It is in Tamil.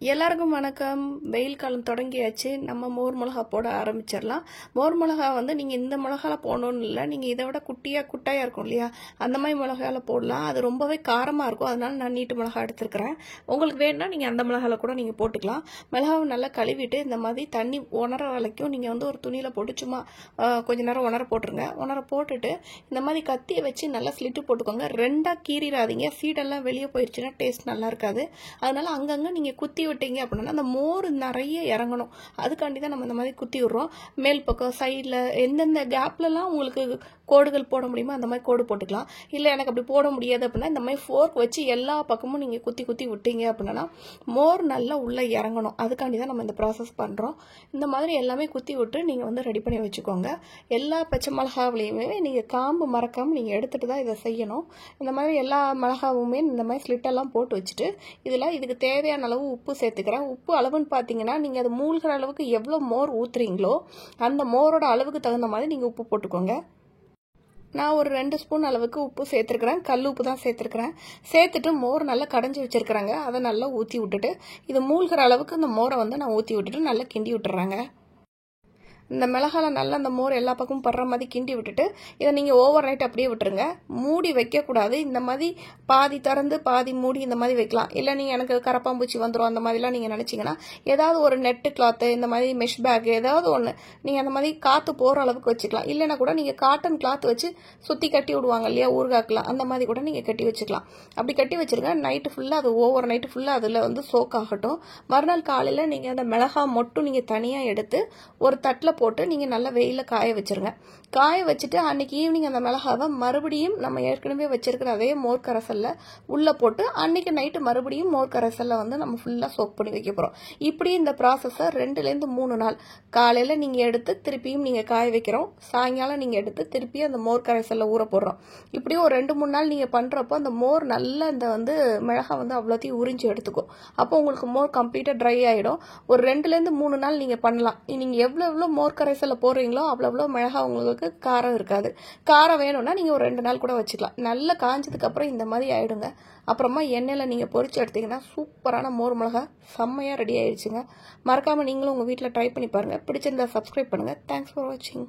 எல்லாருக்கும் வணக்கம். வெயில் காலம் தொடங்கியாச்சு. நம்ம மோர் மிளகா போட ஆரம்பிச்சிடலாம். மோர் மிளகா வந்து நீங்கள் இந்த மிளகால போடணும்னு இல்லை, நீங்கள் இதை விட குட்டாயாக இருக்கும் இல்லையா, அந்த மாதிரி மிளகால போடலாம். அது ரொம்பவே காரமாக இருக்கும். அதனால நான் நீட்டு மிளகா எடுத்துருக்கிறேன். உங்களுக்கு வேணும்னா நீங்கள் அந்த மிளகால கூட நீங்கள் போட்டுக்கலாம். மிளகாவை நல்லா கழுவிட்டு இந்த மாதிரி தண்ணி உணர வரைக்கும் நீங்கள் வந்து ஒரு துணியில் போட்டு சும்மா கொஞ்ச நேரம் உணர போட்டுருங்க. உணர போட்டுட்டு இந்த மாதிரி கத்தியை வச்சு நல்லா ஸ்லிட்டு போட்டுக்கோங்க. ரெண்டாக கீறிடாதீங்க. சீடெல்லாம் வெளியே போயிடுச்சுன்னா டேஸ்ட் நல்லா இருக்காது. அதனால அங்கங்கே நீங்கள் குத்தி விட்டீங்க அப்படின்னா அந்த மோர் நிறைய இறங்கணும். அதுக்காண்டி தான் நம்ம இந்த மாதிரி குத்தி விடுறோம். மேல் பக்கம் சைடில் எந்தெந்த கேப்லலாம் உங்களுக்கு கோடுகள் போட முடியுமோ அந்த மாதிரி கோடு போட்டுக்கலாம். இல்லை எனக்கு அப்படி போட முடியாது அப்படின்னா இந்த மாதிரி ஃபோர்க் வச்சு எல்லா பக்கமும் நீங்கள் குத்தி குத்தி விட்டீங்க அப்படின்னா மோர் நல்லா உள்ளே இறங்கணும். அதுக்காண்டி தான் நம்ம இந்த ப்ராசஸ் பண்ணுறோம். இந்த மாதிரி எல்லாமே குத்தி விட்டு நீங்கள் வந்து ரெடி பண்ணி வச்சுக்கோங்க. எல்லா பச்சை மிளகாவிலையுமே நீங்கள் காம்பு மறக்காமல் நீங்கள் எடுத்துகிட்டு தான் இதை செய்யணும். இந்த மாதிரி எல்லா மிளகாவுமே இந்த மாதிரி ஸ்லிட்டெல்லாம் போட்டு வச்சுட்டு இதுக்கு தேவையான அளவு உப்பு சேர்த்துக்கிறேன். உப்பு அளவுன்னு பார்த்தீங்கன்னா நீங்கள் அது மூழ்கிற அளவுக்கு எவ்வளோ மோர் ஊற்றுறீங்களோ அந்த மோரோட அளவுக்கு தகுந்த மாதிரி நீங்கள் உப்பு போட்டுக்கோங்க. நான் ஒரு 2 ஸ்பூன் அளவுக்கு உப்பு சேர்த்துருக்கிறேன். கல் உப்பு தான் சேர்த்துருக்கிறேன். சேர்த்துட்டு மோர் நல்லா கடைஞ்சி வச்சுருக்கிறேங்க. அதை நல்லா ஊற்றி விட்டுட்டு இது மூழ்கிற அளவுக்கு அந்த மோரை வந்து நான் ஊற்றி விட்டுட்டு நல்லா கிண்டி விட்டுறேங்க. இந்த மிளகால நல்லா அந்த மோர் எல்லா பக்கமும் படுற மாதிரி கிண்டி விட்டுட்டு இதை நீங்கள் ஓவர் நைட் அப்படியே விட்டுருங்க. மூடி வைக்கக்கூடாது. இந்த மாதிரி பாதி திறந்து பாதி மூடி இந்த மாதிரி வைக்கலாம். இல்லை நீங்கள் எனக்கு கரப்பாம்பூச்சி வந்துடும் அந்த மாதிரிலாம் நீங்கள் நினச்சிங்கன்னா ஏதாவது ஒரு நெட்டு கிளாத்து இந்த மாதிரி மெஷ் பேக் ஏதாவது ஒன்று நீங்கள் அந்த மாதிரி காற்று போகிற அளவுக்கு வச்சுக்கலாம். இல்லைன்னா கூட நீங்கள் காட்டன் கிளாத் வச்சு சுற்றி கட்டி விடுவாங்க இல்லையா ஊறுகாய்க்கலாம், அந்த மாதிரி கூட நீங்கள் கட்டி வச்சுக்கலாம். அப்படி கட்டி வச்சுருங்க. நைட்டு ஃபுல்லாக அது ஓவர் நைட்டு ஃபுல்லாக அதில் வந்து சோக் ஆகட்டும். மறுநாள் காலையில் நீங்கள் அந்த மிளகா மட்டும் நீங்கள் தனியாக எடுத்து ஒரு தட்டில் போட்டு நீங்கள் நல்லா வெயிலில் காய வச்சுருங்க. காய வச்சுட்டு அன்னைக்கு ஈவினிங் அந்த மிளகாவை மறுபடியும் நம்ம ஏற்கனவே வச்சிருக்கிற அதே மோர் கரைசலில் உள்ளே போட்டு அன்னைக்கு நைட்டு மறுபடியும் மோர் கரைசலில் வந்து நம்ம ஃபுல்லாக சோக் பண்ணி வைக்க போகிறோம். இப்படி இந்த ப்ராசஸை 2லேருந்து 3 நாள் காலையில் நீங்கள் எடுத்து திருப்பியும் நீங்கள் காய வைக்கிறோம், சாயங்காலம் நீங்கள் எடுத்து திருப்பி அந்த மோர் கரைசலில் ஊற போடுறோம். இப்படியும் ஒரு 2-3 நாள் நீங்கள் பண்ணுறப்போ அந்த மோர் நல்லா இந்த வந்து மிளகா வந்து அவ்வளோத்தையும் உறிஞ்சி எடுத்துக்கும். அப்போ உங்களுக்கு மோர் கம்ப்ளீட்டாக ட்ரை ஆகிடும். ஒரு 2லேருந்து 3 நாள் நீங்கள் பண்ணலாம். நீங்கள் எவ்வளோ மோர் கரைசலில் போடுறீங்களோ அவ்வளோ மிளகா உங்களுக்கு காரம் இருக்காது. காரம் வேணும்னா நீங்கள் ஒரு 2 நாள் கூட வச்சுக்கலாம். நல்லா காஞ்சதுக்கப்புறம் இந்த மாதிரி ஆகிடுங்க. அப்புறமா எண்ணெயில் நீங்கள் பொரிச்சு எடுத்தீங்கன்னா சூப்பரான மோர் மிளகா செம்மையாக ரெடி ஆயிடுச்சுங்க. மறக்காமல் நீங்களும் உங்கள் வீட்டில் ட்ரை பண்ணி பாருங்கள். பிடிச்சிருந்தா சப்ஸ்கிரைப் பண்ணுங்கள். தேங்க்ஸ் ஃபார் வாட்சிங்.